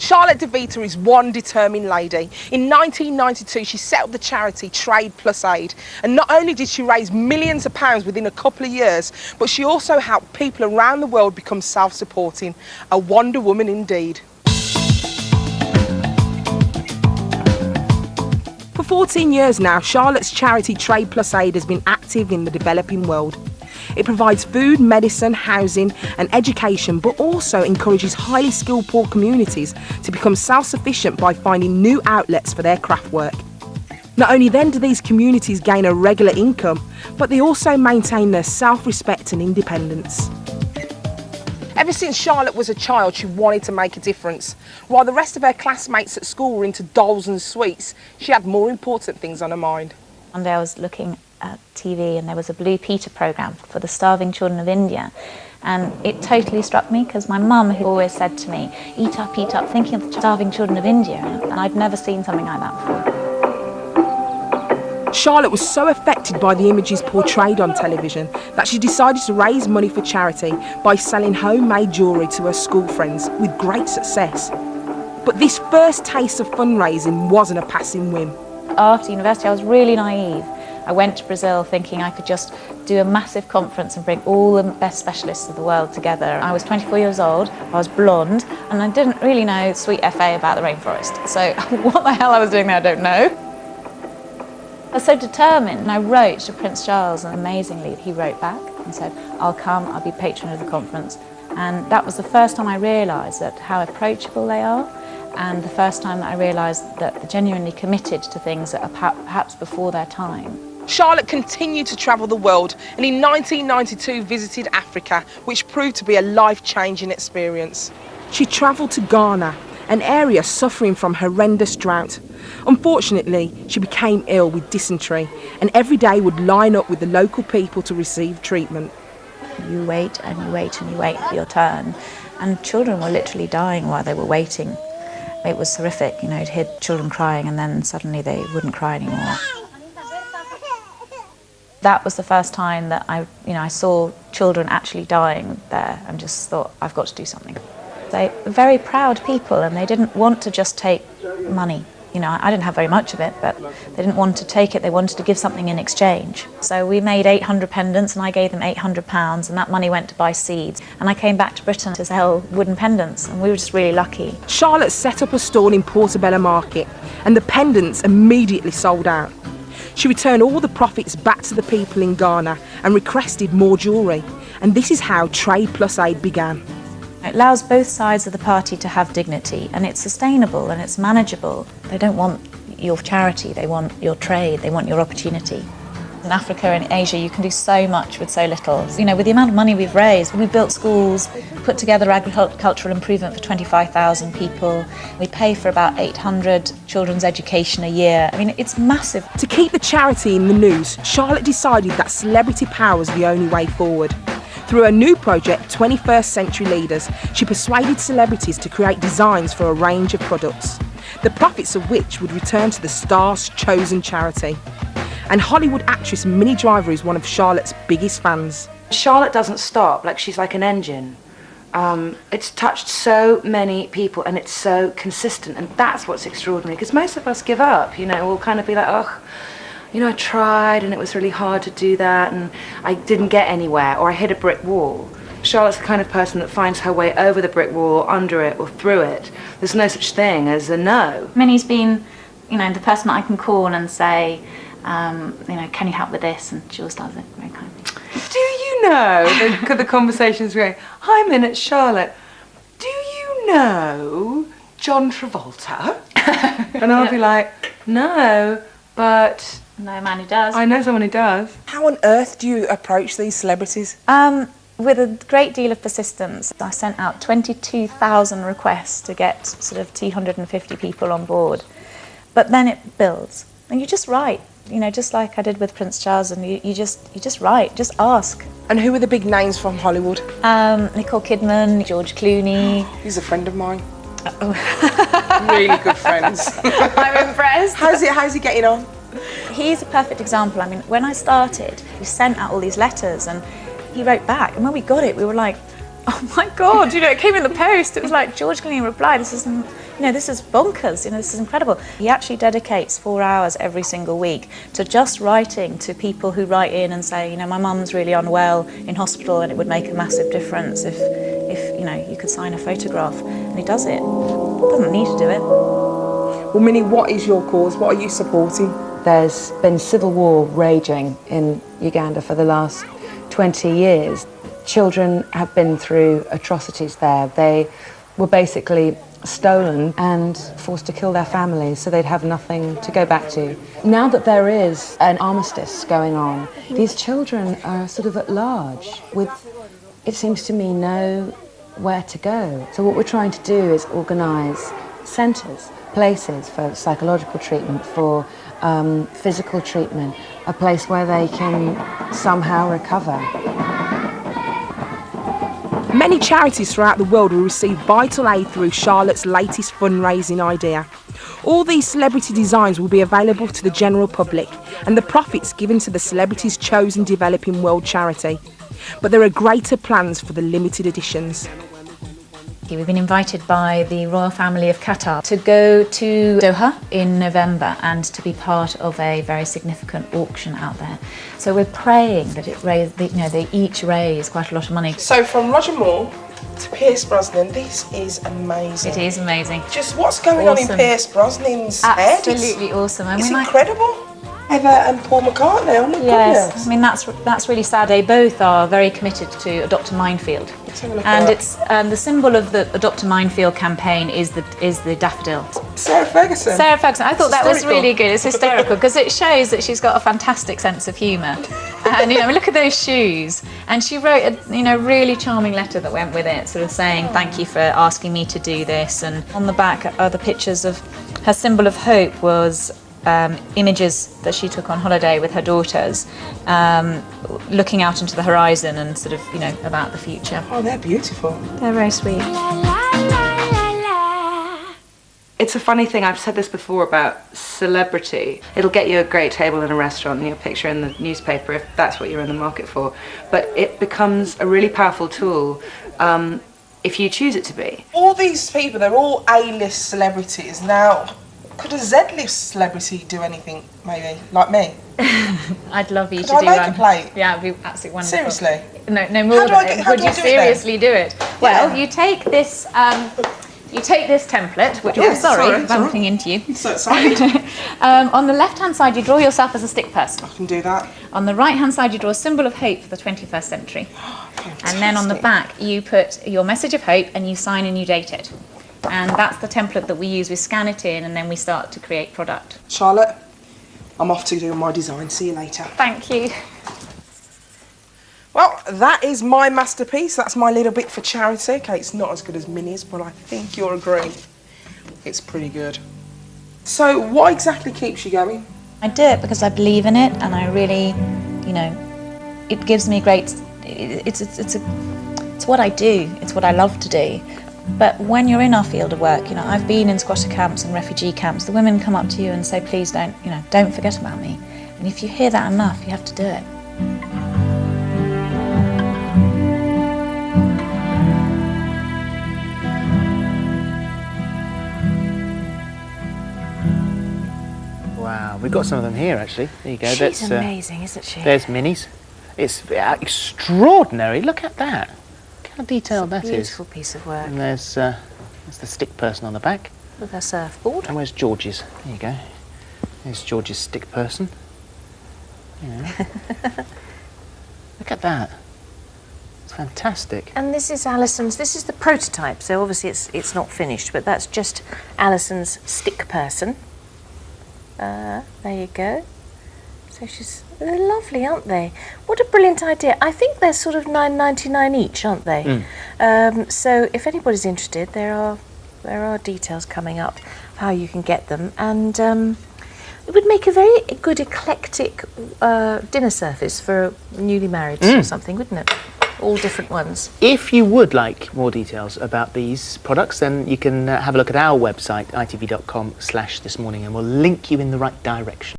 Charlotte DeVita is one determined lady. In 1992, she set up the charity Trade Plus Aid. And not only did she raise millions of pounds within a couple of years, but she also helped people around the world become self-supporting. A Wonder Woman indeed. For 14 years now, Charlotte's charity Trade Plus Aid has been active in the developing world. It provides food, medicine, housing and education, but also encourages highly skilled poor communities to become self-sufficient by finding new outlets for their craft work. Not only then do these communities gain a regular income, but they also maintain their self-respect and independence. Ever since Charlotte was a child, she wanted to make a difference. While the rest of her classmates at school were into dolls and sweets, she had more important things on her mind. One day I was looking at TV and there was a Blue Peter programme for the starving children of India, and it totally struck me because my mum had always said to me, eat up, thinking of the starving children of India, and I'd never seen something like that before. Charlotte was so affected by the images portrayed on television that she decided to raise money for charity by selling homemade jewellery to her school friends with great success. But this first taste of fundraising wasn't a passing whim. After university I was really naive. I went to Brazil thinking I could just do a massive conference and bring all the best specialists of the world together. I was 24 years old, I was blonde, and I didn't really know sweet FA about the rainforest. So what the hell I was doing there, I don't know. I was so determined, and I wrote to Prince Charles, and amazingly he wrote back and said, I'll come, I'll be patron of the conference. And that was the first time I realised that how approachable they are, and the first time that I realised that they're genuinely committed to things that are perhaps before their time. Charlotte continued to travel the world and in 1992 visited Africa, which proved to be a life-changing experience. She travelled to Ghana, an area suffering from horrendous drought. Unfortunately, she became ill with dysentery and every day would line up with the local people to receive treatment. You wait and you wait and you wait for your turn, and children were literally dying while they were waiting. It was horrific, you know, to hear children crying and then suddenly they wouldn't cry anymore. That was the first time that I saw children actually dying there and just thought, I've got to do something. They were very proud people and they didn't want to just take money. You know, I didn't have very much of it, but they didn't want to take it, they wanted to give something in exchange. So we made 800 pendants and I gave them £800 and that money went to buy seeds. And I came back to Britain to sell wooden pendants and we were just really lucky. Charlotte set up a stall in Portobello Market and the pendants immediately sold out. She returned all the profits back to the people in Ghana and requested more jewellery. And this is how Trade Plus Aid began. It allows both sides of the party to have dignity, and it's sustainable and it's manageable. They don't want your charity, they want your trade, they want your opportunity. In Africa and Asia you can do so much with so little. You know, with the amount of money we've raised, we built schools, put together agricultural improvement for 25,000 people. We pay for about 800 children's education a year. I mean, it's massive. To keep the charity in the news, Charlotte decided that celebrity power was the only way forward. Through her new project, 21st Century Leaders, she persuaded celebrities to create designs for a range of products, the profits of which would return to the star's chosen charity. And Hollywood actress Minnie Driver is one of Charlotte's biggest fans. Charlotte doesn't stop, she's like an engine. It's touched so many people and it's so consistent, and that's what's extraordinary, because most of us give up, you know, we'll kind of be like, oh, you know, I tried and it was really hard to do that and I didn't get anywhere, or I hit a brick wall. Charlotte's the kind of person that finds her way over the brick wall, or under it, or through it. There's no such thing as a no. Minnie's been, you know, the person that I can call and say, you know, can you help with this? And she always does it very kindly. Do you know, the conversation's going, hi Min, it's Charlotte. Do you know John Travolta? And I'll be like, no, but... No man who does. I know someone who does. How on earth do you approach these celebrities? With a great deal of persistence. I sent out 22,000 requests to get sort of 250 people on board. But then it builds. And you just write, you know, just like I did with Prince Charles, and you just write, just ask. And who are the big names from Hollywood? Nicole Kidman, George Clooney. He's a friend of mine. Really good friends. I'm impressed. How's he getting on? He's a perfect example. I mean, when I started, we sent out all these letters and he wrote back, and when we got it, we were like, oh my God, you know, it came in the post. It was like, George Clooney replied, this is this is bonkers, this is incredible. He actually dedicates 4 hours every single week to just writing to people who write in and say, my mum's really unwell in hospital and it would make a massive difference if you could sign a photograph. And he does it. Doesn't need to do it. Well, Minnie, what is your cause? What are you supporting? There's been civil war raging in Uganda for the last 20 years. Children have been through atrocities there. They were basically stolen and forced to kill their families so they'd have nothing to go back to. Now that there is an armistice going on, these children are sort of at large with, it seems to me, nowhere to go. So what we're trying to do is organise centres, places for psychological treatment, for physical treatment, a place where they can somehow recover. Many charities throughout the world will receive vital aid through Charlotte's latest fundraising idea. All these celebrity designs will be available to the general public and the profits given to the celebrity's chosen developing world charity. But there are greater plans for the limited editions. We've been invited by the royal family of Qatar to go to Doha in November and to be part of a very significant auction out there. So we're praying that they each raise quite a lot of money. So from Roger Moore to Pierce Brosnan, this is amazing. It is amazing. Just what's going on in Pierce Brosnan's head? Absolutely awesome. It's incredible. Eva and Paul McCartney, oh my goodness. I mean that's really sad. They both are very committed to Adopt a Minefield, and it's the symbol of the Adopt a Minefield campaign is the daffodil. Sarah Ferguson. Sarah Ferguson. I thought that was really good. It's hysterical because it shows that she's got a fantastic sense of humour. And look at those shoes. And she wrote a really charming letter that went with it, sort of saying thank you for asking me to do this. And on the back are the pictures of her symbol of hope was. Images that she took on holiday with her daughters, looking out into the horizon and sort of, about the future. Oh, they're beautiful. They're very sweet. It's a funny thing, I've said this before about celebrity. It'll get you a great table in a restaurant and your picture in the newspaper if that's what you're in the market for. But it becomes a really powerful tool if you choose it to be. All these people, they're all A-list celebrities. Now, could a Z-list celebrity do anything, maybe, like me? I'd love you to do one. Could I make a plate? Yeah, it'd be absolutely wonderful. Seriously? No more than it. Would you seriously do it? Well, Yeah. you take this template, which, sorry, bumping into you. I'm so excited. On the left-hand side, you draw yourself as a stick person. I can do that. On the right-hand side, you draw a symbol of hope for the 21st century. And then on the back, you put your message of hope and you sign and you date it. And that's the template that we use. We scan it in and then we start to create product. Charlotte, I'm off to do my design. See you later. Thank you. Well, that is my masterpiece. That's my little bit for charity. Okay, it's not as good as Minnie's, but I think you'll agree. It's pretty good. So what exactly keeps you going? I do it because I believe in it and I really, it gives me great, it's what I do. It's what I love to do. But when you're in our field of work, I've been in squatter camps and refugee camps. The women come up to you and say, please don't forget about me. And if you hear that enough, you have to do it. Wow, we've got some of them here actually. There you go. She's amazing, isn't she? There's Minnie's. It's extraordinary. Look at that. How detailed that is. Beautiful piece of work. And there's the stick person on the back. With her surfboard. And where's George's? There you go. There's George's stick person. Yeah. Look at that. It's fantastic. And this is Alison's, this is the prototype, so obviously it's not finished, but that's just Alison's stick person. There you go. So they're lovely, aren't they? What a brilliant idea. I think they're sort of $9.99 each, aren't they? So if anybody's interested, there are details coming up of how you can get them, and it would make a very good eclectic dinner service for newly married or something, wouldn't it? All different ones. If you would like more details about these products, then you can have a look at our website, itv.com/thismorning, and we'll link you in the right direction.